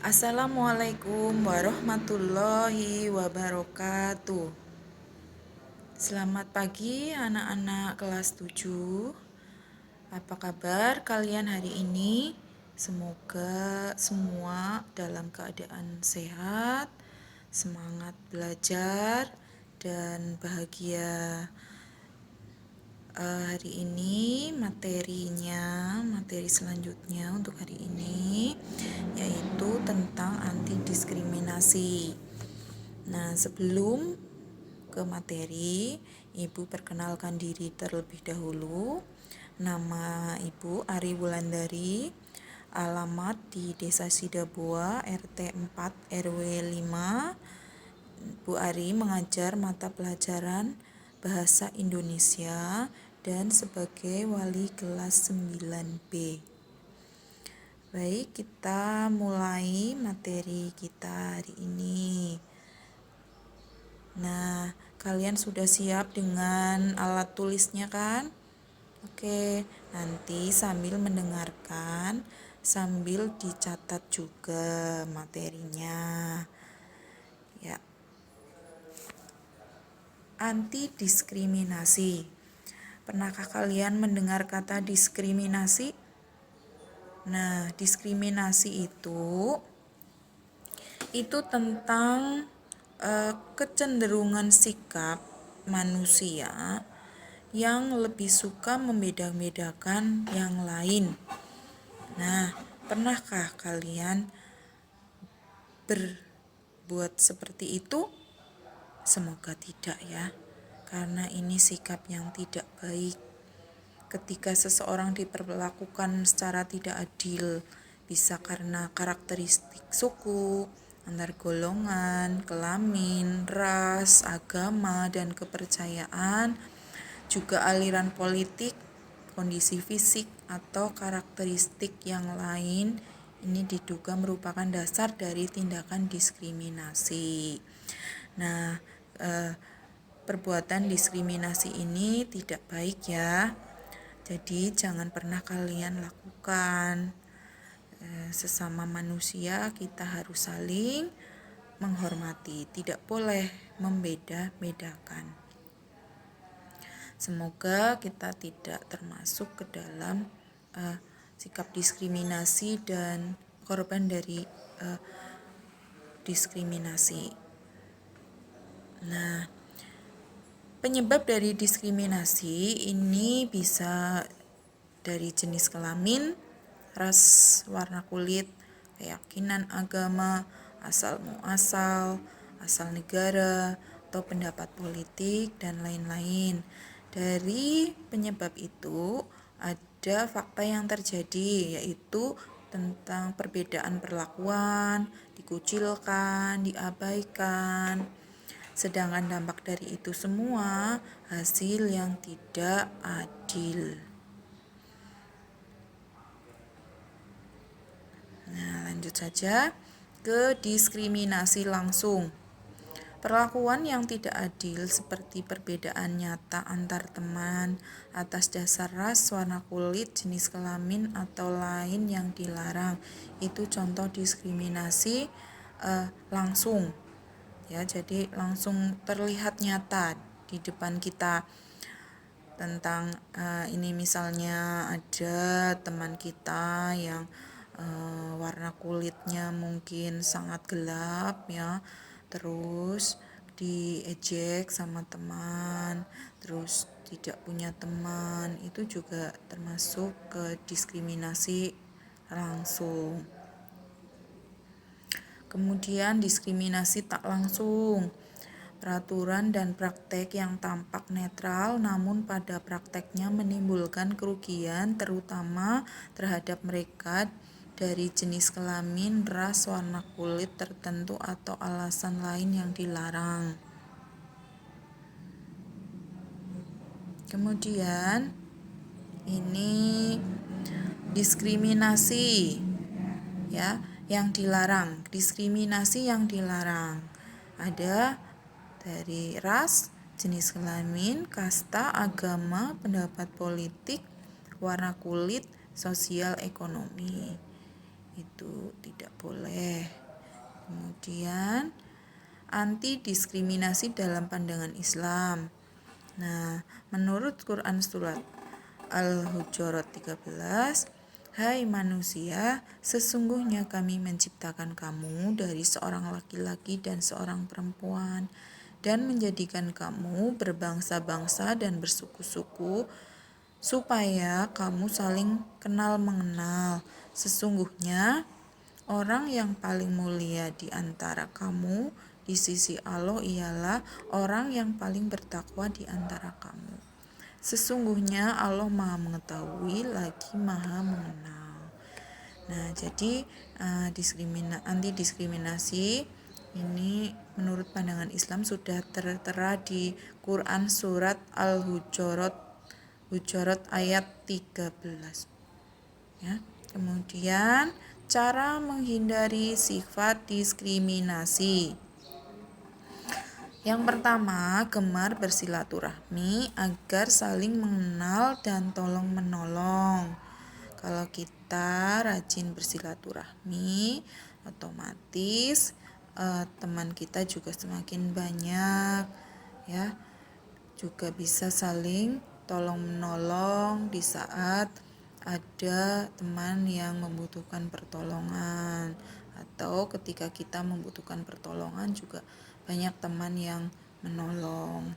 Assalamualaikum warahmatullahi wabarakatuh. Selamat pagi anak-anak kelas 7. Apa kabar kalian hari ini? Semoga semua dalam keadaan sehat, semangat belajar, dan bahagia. Hari ini materi selanjutnya untuk hari ini yaitu tentang anti diskriminasi. Nah, sebelum ke materi, Ibu perkenalkan diri terlebih dahulu. Nama Ibu Ari Wulandari, alamat di Desa Sidabua, RT 4 RW 5. Bu Ari mengajar mata pelajaran Bahasa Indonesia dan sebagai wali kelas 9B. Baik, kita mulai materi kita hari ini. Nah, kalian sudah siap dengan alat tulisnya kan? Oke, nanti sambil mendengarkan, sambil dicatat juga materinya. Ya. Anti diskriminasi. Pernahkah kalian mendengar kata diskriminasi? Nah, diskriminasi itu tentang kecenderungan sikap manusia yang lebih suka membeda-bedakan yang lain. Nah, pernahkah kalian berbuat seperti itu? Semoga tidak ya, karena ini sikap yang tidak baik. Ketika seseorang diperlakukan secara tidak adil, bisa karena karakteristik suku, antar golongan, kelamin, ras, agama, dan kepercayaan, juga aliran politik, kondisi fisik, atau karakteristik yang lain, ini diduga merupakan dasar dari tindakan diskriminasi. Nah, perbuatan diskriminasi ini tidak baik ya. Jadi jangan pernah kalian lakukan. Sesama manusia kita harus saling menghormati, tidak boleh membeda-bedakan. Semoga kita tidak termasuk ke dalam sikap diskriminasi dan korban dari diskriminasi. Nah, penyebab dari diskriminasi ini bisa dari jenis kelamin, ras, warna kulit, keyakinan agama, asal muasal, asal negara, atau pendapat politik, dan lain-lain. Dari penyebab itu ada fakta yang terjadi, yaitu tentang perbedaan perlakuan, dikucilkan, diabaikan. Sedangkan dampak dari itu semua hasil yang tidak adil. Nah, lanjut saja ke diskriminasi langsung. Perlakuan yang tidak adil seperti perbedaan nyata antar teman atas dasar ras, warna kulit, jenis kelamin, atau lain yang dilarang. Itu contoh diskriminasi langsung. Ya, jadi langsung terlihat nyata di depan kita. Tentang ini misalnya ada teman kita yang warna kulitnya mungkin sangat gelap ya, terus diejek sama teman, terus tidak punya teman, itu juga termasuk ke diskriminasi langsung. Kemudian diskriminasi tak langsung, peraturan dan praktek yang tampak netral namun pada prakteknya menimbulkan kerugian terutama terhadap mereka dari jenis kelamin, ras, warna kulit tertentu atau alasan lain yang dilarang. Kemudian ini diskriminasi ya, yang dilarang. Diskriminasi yang dilarang ada dari ras, jenis kelamin, kasta, agama, pendapat politik, warna kulit, sosial, ekonomi. itu tidak boleh. Kemudian anti diskriminasi dalam pandangan Islam. Nah, menurut Quran surat Al-Hujurat 13, hai manusia, sesungguhnya kami menciptakan kamu dari seorang laki-laki dan seorang perempuan dan menjadikan kamu berbangsa-bangsa dan bersuku-suku supaya kamu saling kenal mengenal. Sesungguhnya orang yang paling mulia di antara kamu di sisi Allah ialah orang yang paling bertakwa di antara kamu. Sesungguhnya Allah Maha Mengetahui lagi Maha Mengenal. Nah, jadi anti diskriminasi ini menurut pandangan Islam sudah tertera di Quran surat Al-Hujurat ayat 13. Ya. Kemudian cara menghindari sifat diskriminasi. Yang pertama, gemar bersilaturahmi agar saling mengenal dan tolong menolong. Kalau kita rajin bersilaturahmi, otomatis teman kita juga semakin banyak, ya. Juga bisa saling tolong menolong di saat ada teman yang membutuhkan pertolongan, atau ketika kita membutuhkan pertolongan juga banyak teman yang menolong.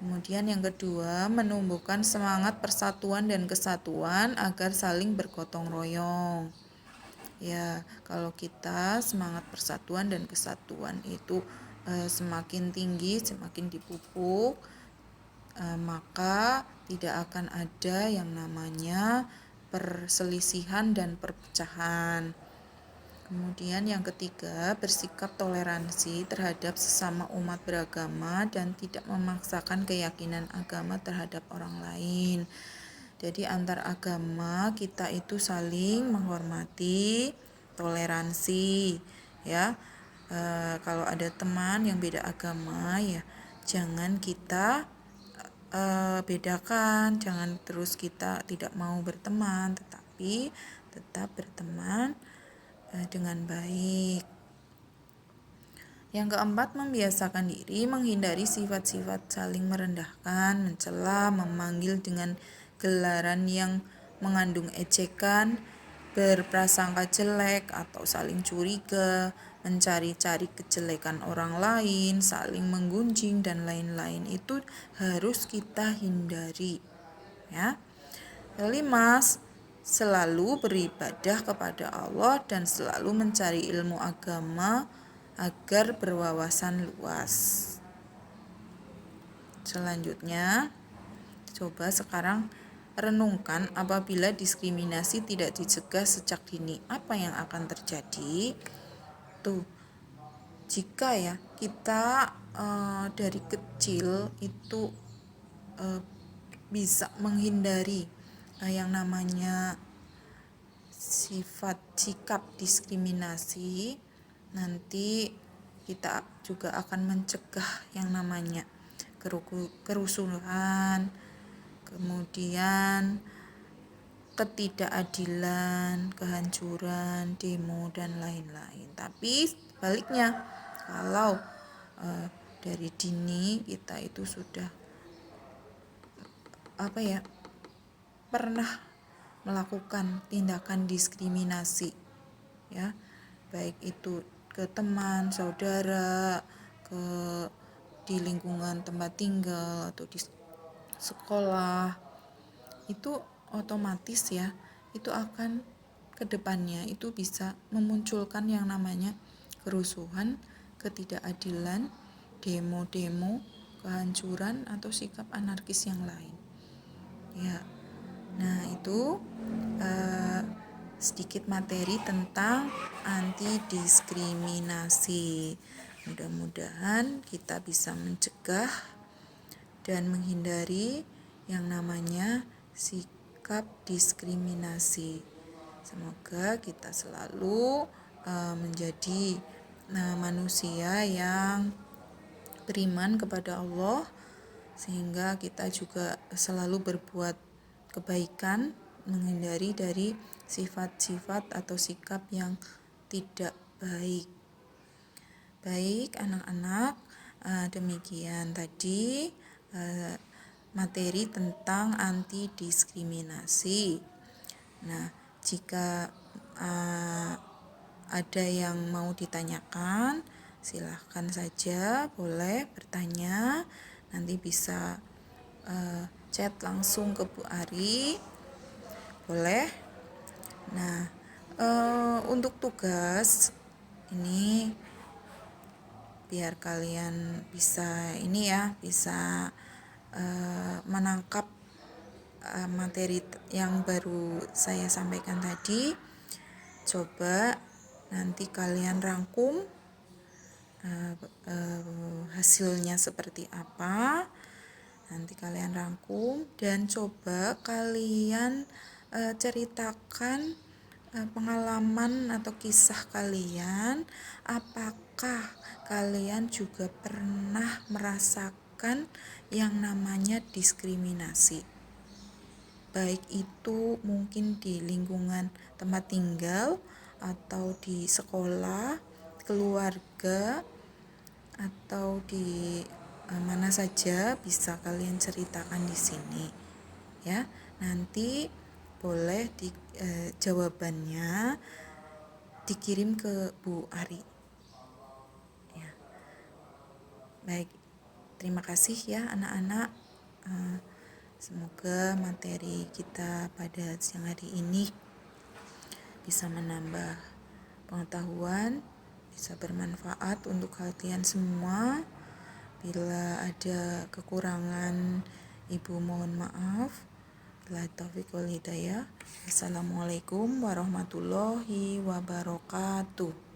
Kemudian yang kedua, menumbuhkan semangat persatuan dan kesatuan agar saling bergotong royong. Ya, kalau kita semangat persatuan dan kesatuan itu semakin tinggi, semakin dipupuk, maka tidak akan ada yang namanya perselisihan dan perpecahan. Kemudian yang ketiga, bersikap toleransi terhadap sesama umat beragama dan tidak memaksakan keyakinan agama terhadap orang lain. Jadi antar agama kita itu saling menghormati, toleransi, ya. Kalau ada teman yang beda agama, ya jangan kita bedakan, jangan terus kita tidak mau berteman, tetapi tetap berteman dengan baik. Yang keempat, membiasakan diri menghindari sifat-sifat saling merendahkan, mencela, memanggil dengan gelaran yang mengandung ejekan, berprasangka jelek atau saling curiga, mencari-cari kejelekan orang lain, saling menggunjing dan lain-lain itu harus kita hindari, ya. Kelima, selalu beribadah kepada Allah dan selalu mencari ilmu agama agar berwawasan luas. Selanjutnya, coba sekarang renungkan apabila diskriminasi tidak dicegah sejak dini, apa yang akan terjadi? Tuh, jika ya kita dari kecil itu bisa menghindari yang namanya sifat sikap diskriminasi, nanti kita juga akan mencegah yang namanya kerusuhan, kemudian ketidakadilan, kehancuran, demo dan lain-lain. Tapi sebaliknya, kalau dari dini kita itu sudah pernah melakukan tindakan diskriminasi, ya, baik itu ke teman, saudara, di lingkungan tempat tinggal atau di sekolah, itu otomatis ya, itu akan kedepannya itu bisa memunculkan yang namanya kerusuhan, ketidakadilan, demo-demo, kehancuran atau sikap anarkis yang lain, ya. Nah, itu sedikit materi tentang anti diskriminasi. Mudah-mudahan kita bisa mencegah dan menghindari yang namanya sikap diskriminasi. Semoga kita selalu menjadi manusia yang beriman kepada Allah, sehingga kita juga selalu berbuat kebaikan menghindari dari sifat-sifat atau sikap yang tidak baik. Baik anak-anak, demikian tadi materi tentang anti diskriminasi. Nah, jika ada yang mau ditanyakan, silahkan saja, boleh bertanya. Nanti bisa chat langsung ke Bu Ari, boleh. Nah, untuk tugas ini biar kalian bisa bisa menangkap materi yang baru saya sampaikan tadi. Coba nanti kalian rangkum hasilnya seperti apa. Nanti kalian rangkum dan coba kalian ceritakan pengalaman atau kisah kalian. Apakah kalian juga pernah merasakan yang namanya diskriminasi? Baik itu mungkin di lingkungan tempat tinggal atau di sekolah, keluarga, atau di mana saja bisa kalian ceritakan di sini ya. Nanti boleh jawabannya dikirim ke Bu Ari ya. Baik, terima kasih ya anak-anak. Semoga materi kita pada siang hari ini bisa menambah pengetahuan, bisa bermanfaat untuk kalian semua. Bila ada kekurangan, Ibu mohon maaf. Bila taufiq wal hidayah. Assalamualaikum warahmatullahi wabarakatuh.